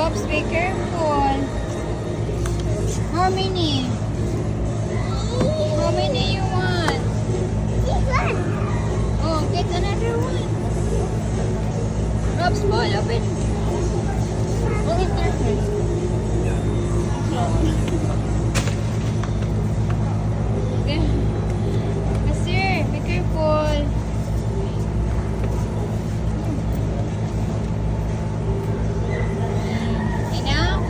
Oops, be careful. How many? How many you want? This one. Oh, get another one. Rob's ball, open. Oh, it's perfect. Okay. Sir, be careful. Enough?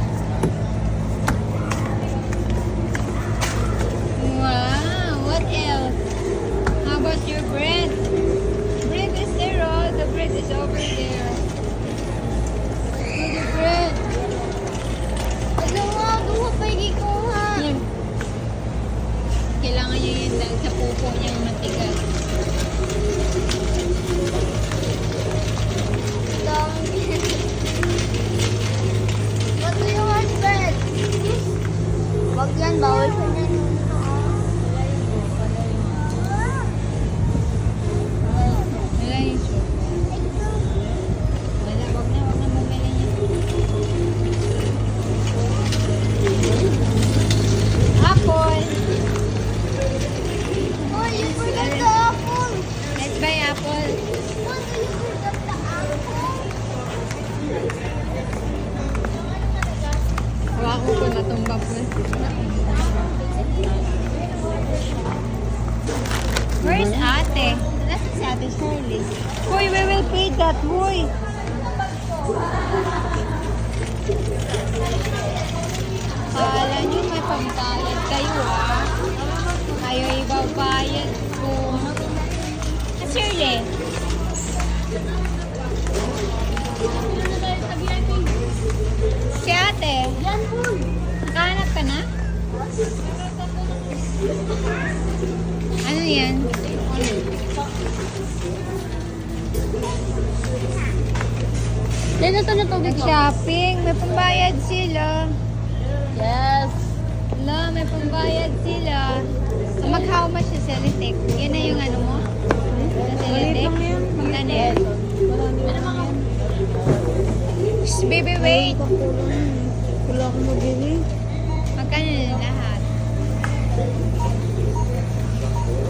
Wow, what else? How about your bread? Bread is there, oh. The bread is over there. The bread. Duha pa gikuha. Yan. Kailangan niya yun dahil sa pupo niyang matigas. What do you want, Ben? Wag yan, bawal sa yan. Wala yung sugar. Wala, wag na bumili niya. Apple. Oh, you forgot the apple. Let's buy apple. What do you forgot the apple? Hawa ko po natumba po. Where's ate? Nasaan si ate Shirley? Boy, we will pay that, boy. Kala nyo may pambayad kayo, ah. Kayo ibabayad ko. Ah, Shirley. Si ate. Yan po. Nakahanap ka na? Ano yan? Yan ito na tubig. Nag-shopping. May pambayad sila. Yes. Wala, may pambayad sila. So, mag-how much sa Celitec? Yan na yung ano mo? Sa Celitec? Magkano yan? Ano mga? Shh, baby, wait. Wala akong mabili. Magkano na lahat?